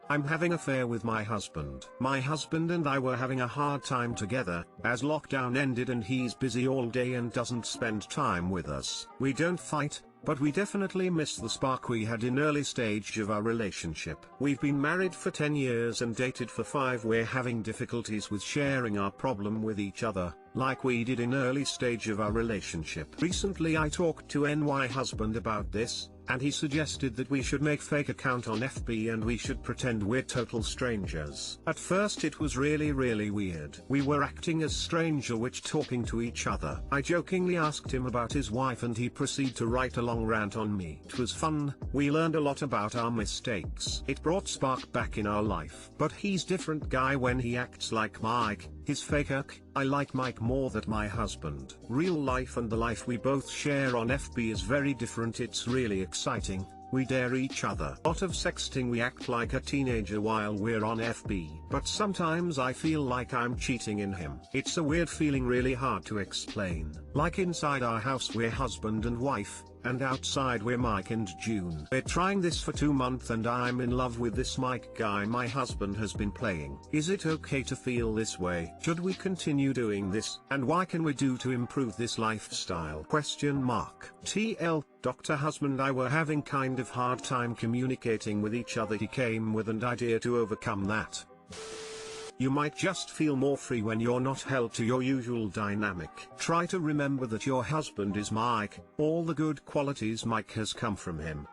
I'm having an affair with my husband. My husband and I were having a hard time together, as lockdown ended and he's busy all day and doesn't spend time with us. We don't fight, but we definitely miss the spark we had in early stage of our relationship. We've been married for 10 years and dated for 5. We're having difficulties with sharing our problem with each other, like we did in early stage of our relationship. Recently I talked to NY husband about this, and he suggested that we should make fake account on FB and we should pretend we're total strangers. At first it was really weird. We were acting as stranger which talking to each other. I jokingly asked him about his wife and he proceeded to write a long rant on me. It was fun, we learned a lot about our mistakes. It brought spark back in our life. But he's different guy when he acts like Mike, his fake irk. I like Mike more than my husband. Real life and the life we both share on FB is very different. It's really exciting. We dare each other. Lot of sexting, we act like a teenager while we're on FB. But sometimes I feel like I'm cheating in him. It's a weird feeling, really hard to explain. Like inside our house we're husband and wife, and outside we're Mike and June. We're trying this for 2 months and I'm in love with this Mike guy my husband has been playing. Is it okay to feel this way? Should we continue doing this? And what can we do to improve this lifestyle? Question mark. TL, Dr. Husband I were having kind of hard time communicating with each other. He came with an idea to overcome that. You might just feel more free when you're not held to your usual dynamic. Try to remember that your husband is Mike, all the good qualities Mike has come from him.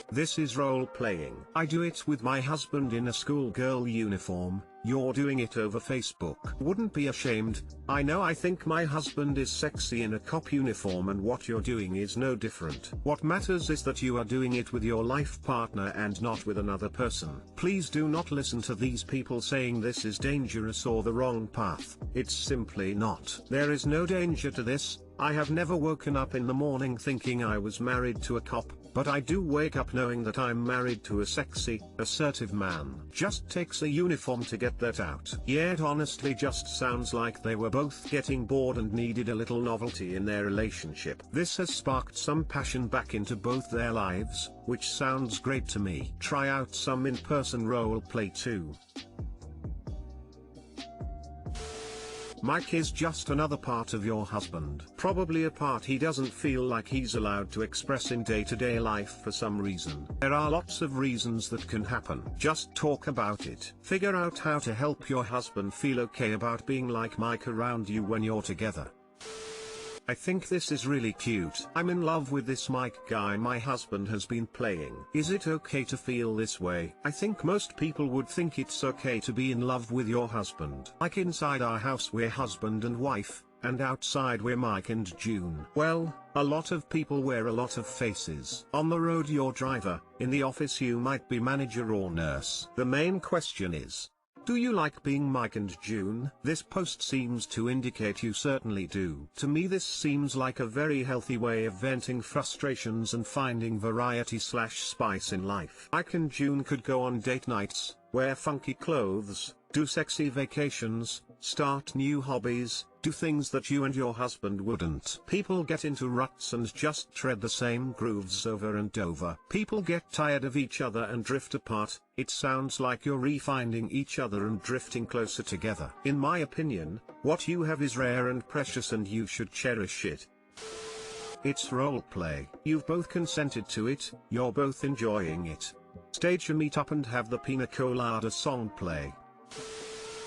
This is role playing. I do it with my husband in a schoolgirl uniform. You're doing it over Facebook. Wouldn't be ashamed. I know I think my husband is sexy in a cop uniform and what you're doing is no different. What matters is that you are doing it with your life partner and not with another person. Please do not listen to these people saying this is dangerous or the wrong path. It's simply not. There is no danger to this. I have never woken up in the morning thinking I was married to a cop, but I do wake up knowing that I'm married to a sexy, assertive man. Just takes a uniform to get that out. Yeah, it honestly just sounds like they were both getting bored and needed a little novelty in their relationship. This has sparked some passion back into both their lives, which sounds great to me. Try out some in-person role play too. Mike is just another part of your husband. Probably a part he doesn't feel like he's allowed to express in day-to-day life for some reason. There are lots of reasons that can happen. Just talk about it. Figure out how to help your husband feel okay about being like Mike around you when you're together. I think this is really cute. I'm in love with this Mike guy my husband has been playing. Is it okay to feel this way? I think most people would think it's okay to be in love with your husband. Like inside our house we're husband and wife, and outside we're Mike and June. Well, a lot of people wear a lot of faces. On the road you're driver, in the office you might be manager or nurse. The main question is, do you like being Mike and June? This post seems to indicate you certainly do. To me this seems like a very healthy way of venting frustrations and finding variety/spice in life. Mike and June could go on date nights, wear funky clothes, do sexy vacations, start new hobbies, do things that you and your husband wouldn't. People get into ruts and just tread the same grooves over and over. People get tired of each other and drift apart. It sounds like you're refinding each other and drifting closer together. In my opinion, what you have is rare and precious and you should cherish it. It's roleplay. You've both consented to it, you're both enjoying it. Stage a meetup and have the Pina Colada song play.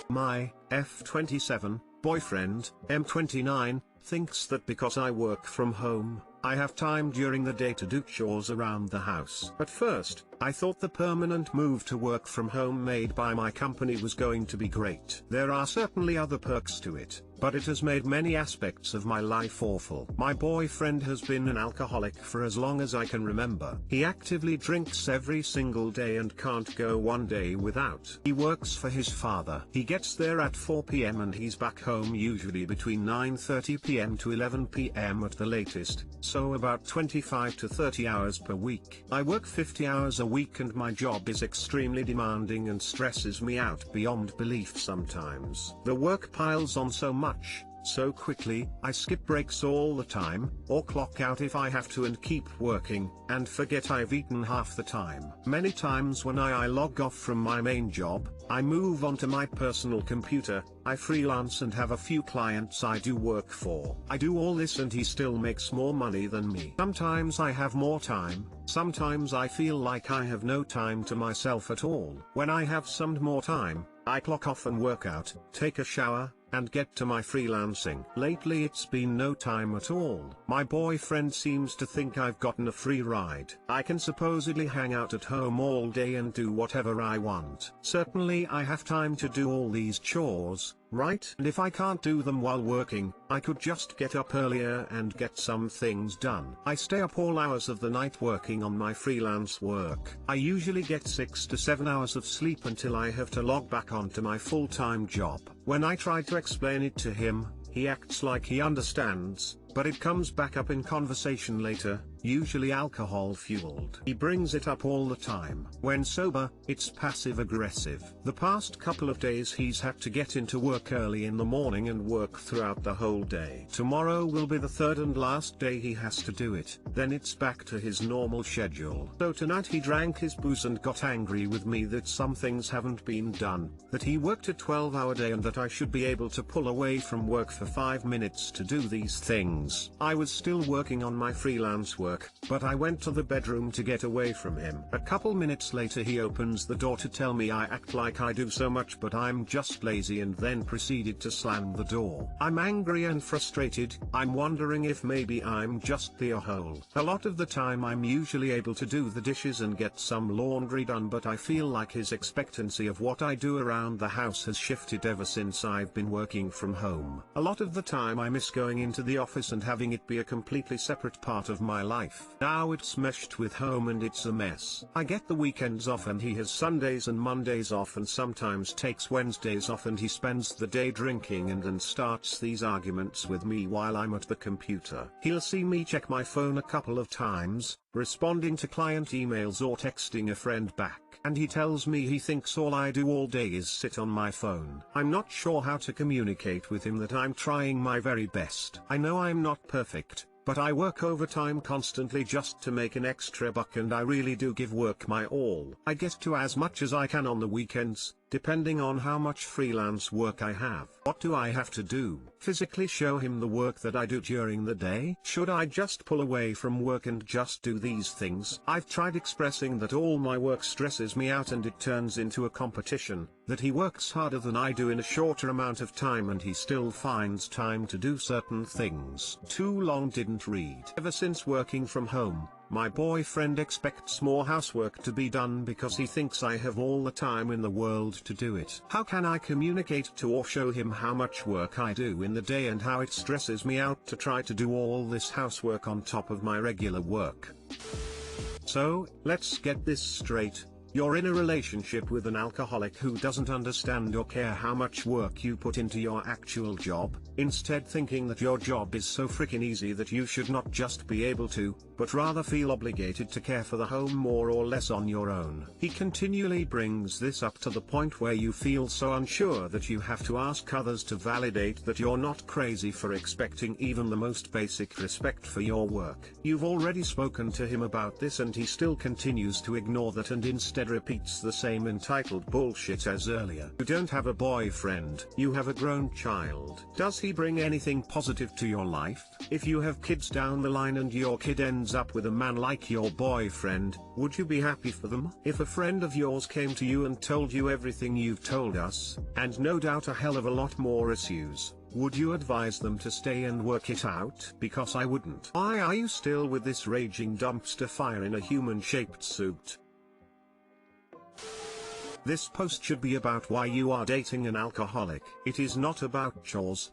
My F27 boyfriend, M29, thinks that because I work from home, I have time during the day to do chores around the house. At first, I thought the permanent move to work from home made by my company was going to be great. There are certainly other perks to it, but it has made many aspects of my life awful. My boyfriend has been an alcoholic for as long as I can remember. He actively drinks every single day and can't go one day without. He works for his father. He gets there at 4 p.m. and he's back home usually between 9:30 p.m. to 11 p.m. at the latest, so about 25 to 30 hours per week. I work 50 hours a week and my job is extremely demanding and stresses me out beyond belief sometimes. The work piles on so much, so quickly. I skip breaks all the time, or clock out if I have to and keep working, and forget I've eaten half the time. Many times when I log off from my main job, I move on to my personal computer, I freelance and have a few clients I do work for. I do all this and he still makes more money than me. Sometimes I have more time, sometimes I feel like I have no time to myself at all. When I have some more time, I clock off and work out, take a shower, and get to my freelancing. Lately it's been no time at all. My boyfriend seems to think I've gotten a free ride. I can supposedly hang out at home all day and do whatever I want. Certainly I have time to do all these chores, right? And if I can't do them while working, I could just get up earlier and get some things done. I stay up all hours of the night working on my freelance work. I usually get 6 to 7 hours of sleep until I have to log back onto my full-time job. When I try to explain it to him, he acts like he understands, but it comes back up in conversation later, usually alcohol-fueled. He brings it up all the time. When sober, it's passive-aggressive. The past couple of days he's had to get into work early in the morning and work throughout the whole day. Tomorrow will be the third and last day he has to do it, then it's back to his normal schedule. So tonight he drank his booze and got angry with me that some things haven't been done, that he worked a 12-hour day and that I should be able to pull away from work for 5 minutes to do these things. I was still working on my freelance work, but I went to the bedroom to get away from him. A couple minutes later he opens the door to tell me I act like I do so much but I'm just lazy, and then proceeded to slam the door. I'm angry and frustrated. I'm wondering if maybe I'm just the a-hole. A lot of the time I'm usually able to do the dishes and get some laundry done, but I feel like his expectancy of what I do around the house has shifted ever since I've been working from home. A lot of the time I miss going into the office and having it be a completely separate part of my life. Now it's meshed with home and it's a mess. I get the weekends off and he has Sundays and Mondays off and sometimes takes Wednesdays off, and he spends the day drinking and then starts these arguments with me while I'm at the computer. He'll see me check my phone a couple of times, responding to client emails or texting a friend back, and he tells me he thinks all I do all day is sit on my phone. I'm not sure how to communicate with him that I'm trying my very best. I know I'm not perfect, but I work overtime constantly just to make an extra buck, and I really do give work my all. I get to as much as I can on the weekends, depending on how much freelance work I have. What do I have to do? Physically show him the work that I do during the day? Should I just pull away from work and just do these things? I've tried expressing that all my work stresses me out and it turns into a competition, that he works harder than I do in a shorter amount of time and he still finds time to do certain things. Too long didn't read. Ever since working from home, my boyfriend expects more housework to be done because he thinks I have all the time in the world to do it. How can I communicate to or show him how much work I do in the day and how it stresses me out to try to do all this housework on top of my regular work? So, let's get this straight. You're in a relationship with an alcoholic who doesn't understand or care how much work you put into your actual job, instead thinking that your job is so freaking easy that you should not just be able to, but rather feel obligated to care for the home more or less on your own. He continually brings this up to the point where you feel so unsure that you have to ask others to validate that you're not crazy for expecting even the most basic respect for your work. You've already spoken to him about this and he still continues to ignore that and instead repeats the same entitled bullshit as earlier. You don't have a boyfriend, you have a grown child. Does he bring anything positive to your life? If you have kids down the line and your kid ends up with a man like your boyfriend, would you be happy for them? If a friend of yours came to you and told you everything you've told us, and no doubt a hell of a lot more issues, would you advise them to stay and work it out? Because I wouldn't. Why are you still with this raging dumpster fire in a human-shaped suit? This post should be about why you are dating an alcoholic. It is not about chores.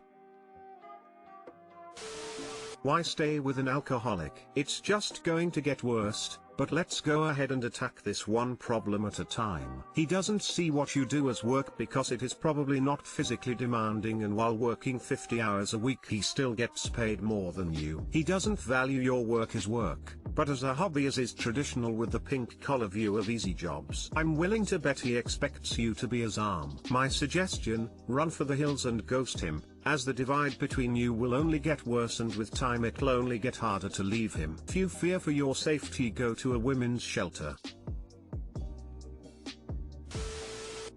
Why stay with an alcoholic? It's just going to get worse. But let's go ahead and attack this one problem at a time. He doesn't see what you do as work because it is probably not physically demanding, and while working 50 hours a week he still gets paid more than you. He doesn't value your work as work, but as a hobby, as is traditional with the pink collar view of easy jobs. I'm willing to bet he expects you to be his arm. My suggestion: run for the hills and ghost him, as the divide between you will only get worse and with time it'll only get harder to leave him. If you fear for your safety, go to a women's shelter.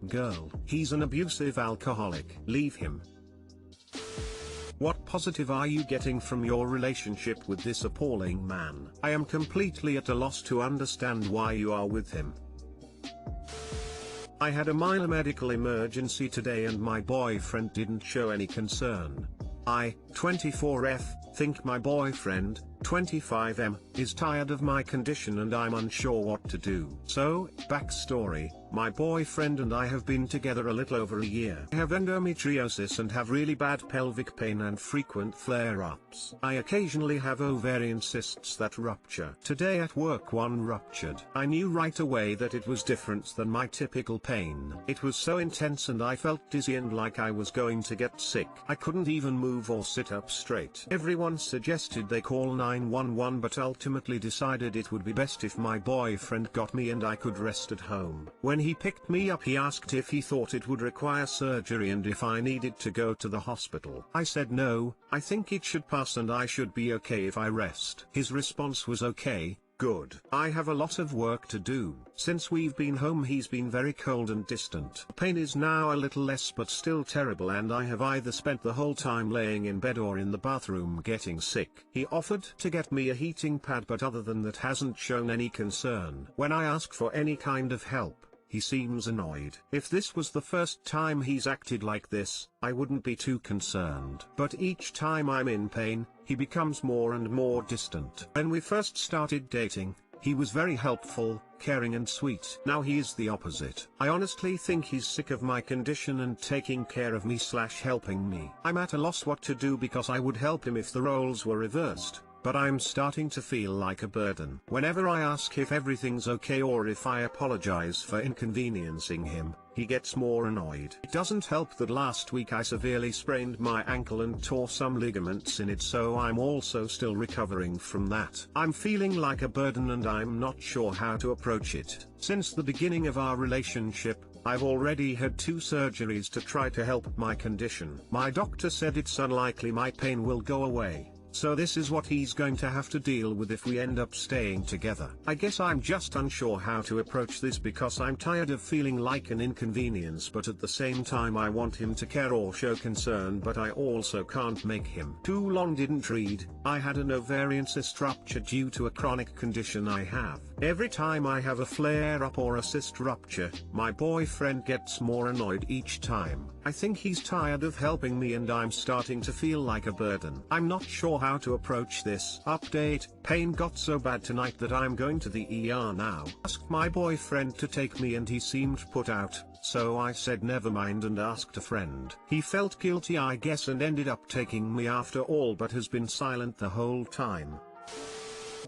Girl, he's an abusive alcoholic. Leave him. What positive are you getting from your relationship with this appalling man? I am completely at a loss to understand why you are with him. I had a minor medical emergency today and my boyfriend didn't show any concern. I, 24F, think my boyfriend, 25M, is tired of my condition and I'm unsure what to do. So, backstory, my boyfriend and I have been together a little over a year. I have endometriosis and have really bad pelvic pain and frequent flare-ups. I occasionally have ovarian cysts that rupture. Today at work one ruptured. I knew right away that it was different than my typical pain. It was so intense and I felt dizzy and like I was going to get sick. I couldn't even move or sit up straight. Everyone suggested they call 911 but ultimately decided it would be best if my boyfriend got me and I could rest at home. When he picked me up he asked if he thought it would require surgery and if I needed to go to the hospital. I said no, I think it should pass and I should be okay if I rest. His response was okay, good. I have a lot of work to do. Since we've been home he's been very cold and distant. Pain is now a little less but still terrible and I have either spent the whole time laying in bed or in the bathroom getting sick. He offered to get me a heating pad but other than that hasn't shown any concern. When I ask for any kind of help, he seems annoyed. If this was the first time he's acted like this, I wouldn't be too concerned. But each time I'm in pain, he becomes more and more distant. When we first started dating, he was very helpful, caring and sweet. Now he is the opposite. I honestly think he's sick of my condition and taking care of me / helping me. I'm at a loss what to do because I would help him if the roles were reversed. But I'm starting to feel like a burden. Whenever I ask if everything's okay or if I apologize for inconveniencing him, he gets more annoyed. It doesn't help that last week I severely sprained my ankle and tore some ligaments in it, so I'm also still recovering from that. I'm feeling like a burden and I'm not sure how to approach it. Since the beginning of our relationship, I've already had 2 surgeries to try to help my condition. My doctor said it's unlikely my pain will go away. So this is what he's going to have to deal with if we end up staying together. I guess I'm just unsure how to approach this because I'm tired of feeling like an inconvenience, but at the same time I want him to care or show concern, but I also can't make him. Too long didn't read. I had an ovarian cyst rupture due to a chronic condition I have. Every time I have a flare-up or a cyst rupture, my boyfriend gets more annoyed each time. I think he's tired of helping me and I'm starting to feel like a burden. I'm not sure how to approach this. Update: pain got so bad tonight that I'm going to the ER now. Asked my boyfriend to take me and he seemed put out, so I said never mind and asked a friend. He felt guilty I guess and ended up taking me after all, but has been silent the whole time.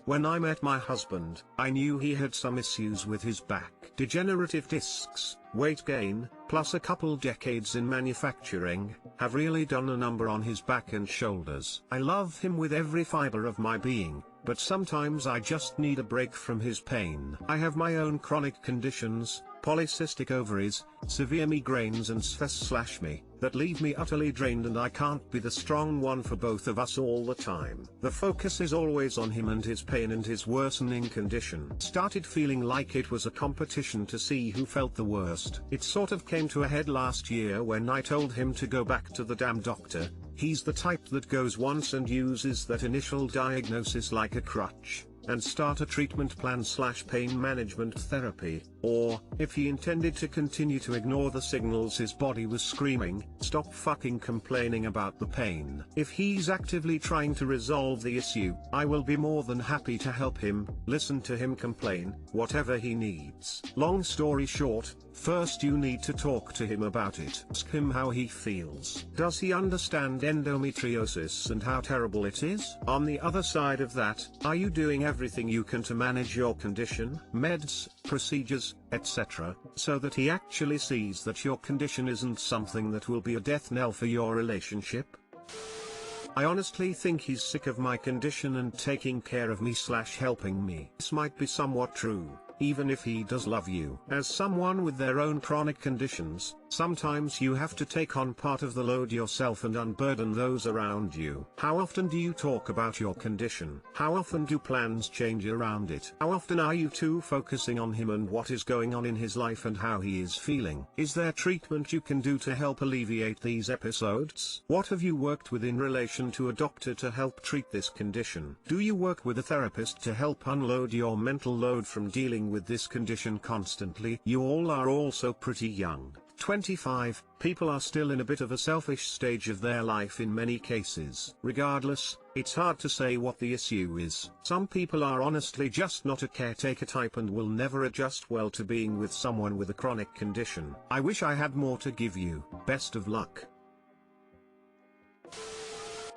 When I met my husband, I knew he had some issues with his back. Degenerative discs, weight gain, plus a couple decades in manufacturing, have really done a number on his back and shoulders. I love him with every fiber of my being, but sometimes I just need a break from his pain. I have my own chronic conditions, polycystic ovaries, severe migraines and spasm that leave me utterly drained and I can't be the strong one for both of us all the time. The focus is always on him and his pain and his worsening condition. Started feeling like it was a competition to see who felt the worst. It sort of came to a head last year when I told him to go back to the damn doctor. He's the type that goes once and uses that initial diagnosis like a crutch, and start a treatment plan / pain management therapy, or, if he intended to continue to ignore the signals his body was screaming, stop fucking complaining about the pain. If he's actively trying to resolve the issue, I will be more than happy to help him, listen to him complain, whatever he needs. Long story short, first you need to talk to him about it. Ask him how he feels. Does he understand endometriosis and how terrible it is? On the other side of that, are you doing everything you can to manage your condition, meds, procedures, etc., so that he actually sees that your condition isn't something that will be a death knell for your relationship? I honestly think he's sick of my condition and taking care of me / helping me. This might be somewhat true, even if he does love you. As someone with their own chronic conditions, Sometimes you have to take on part of the load yourself and unburden those around you. How often do you talk about your condition? How often do plans change around it? How often are you two focusing on him and what is going on in his life and how he is feeling? Is there treatment you can do to help alleviate these episodes? What have you worked with in relation to a doctor to help treat this condition? Do you work with a therapist to help unload your mental load from dealing with this condition constantly? You all are also pretty young. 25, people are still in a bit of a selfish stage of their life in many cases. Regardless, it's hard to say what the issue is. Some people are honestly just not a caretaker type and will never adjust well to being with someone with a chronic condition. I wish I had more to give you. Best of luck.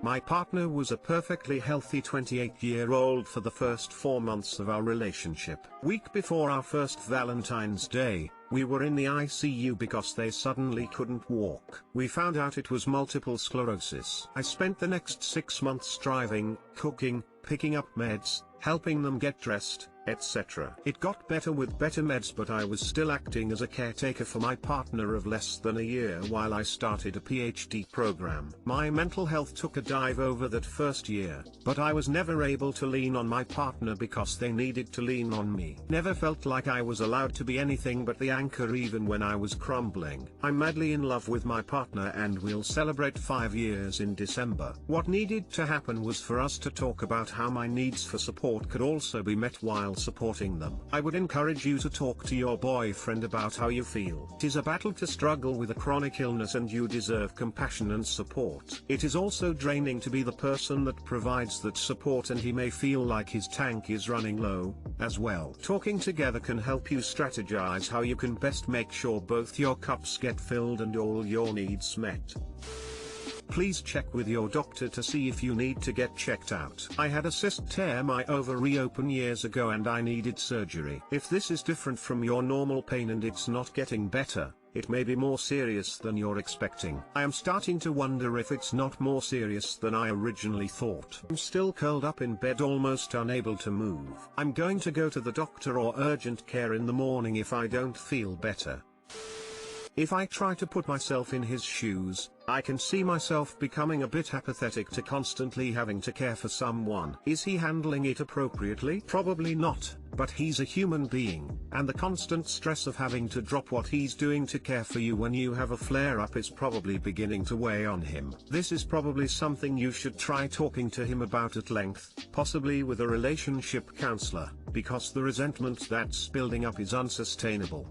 My partner was a perfectly healthy 28-year-old for the first 4 months of our relationship. Week before our first Valentine's Day, we were in the ICU because they suddenly couldn't walk. We found out it was multiple sclerosis. I spent the next 6 months driving, cooking, picking up meds, helping them get dressed, etc. It got better with better meds, but I was still acting as a caretaker for my partner of less than a year while I started a PhD program. My mental health took a dive over that first year, but I was never able to lean on my partner because they needed to lean on me. Never felt like I was allowed to be anything but the anchor even when I was crumbling. I'm madly in love with my partner and we'll celebrate 5 years in December. What needed to happen was for us to talk about how my needs for support could also be met while supporting them. I would encourage you to talk to your boyfriend about how you feel. It is a battle to struggle with a chronic illness and you deserve compassion and support. It is also draining to be the person that provides that support and he may feel like his tank is running low, as well. Talking together can help you strategize how you can best make sure both your cups get filled and all your needs met. Please check with your doctor to see if you need to get checked out. I had a cyst tear my ovary open years ago and I needed surgery. If this is different from your normal pain and it's not getting better, it may be more serious than you're expecting. I am starting to wonder if it's not more serious than I originally thought. I'm still curled up in bed, almost unable to move. I'm going to go to the doctor or urgent care in the morning if I don't feel better. If I try to put myself in his shoes, I can see myself becoming a bit apathetic to constantly having to care for someone. Is he handling it appropriately? Probably not, but he's a human being, and the constant stress of having to drop what he's doing to care for you when you have a flare-up is probably beginning to weigh on him. This is probably something you should try talking to him about at length, possibly with a relationship counselor, because the resentment that's building up is unsustainable.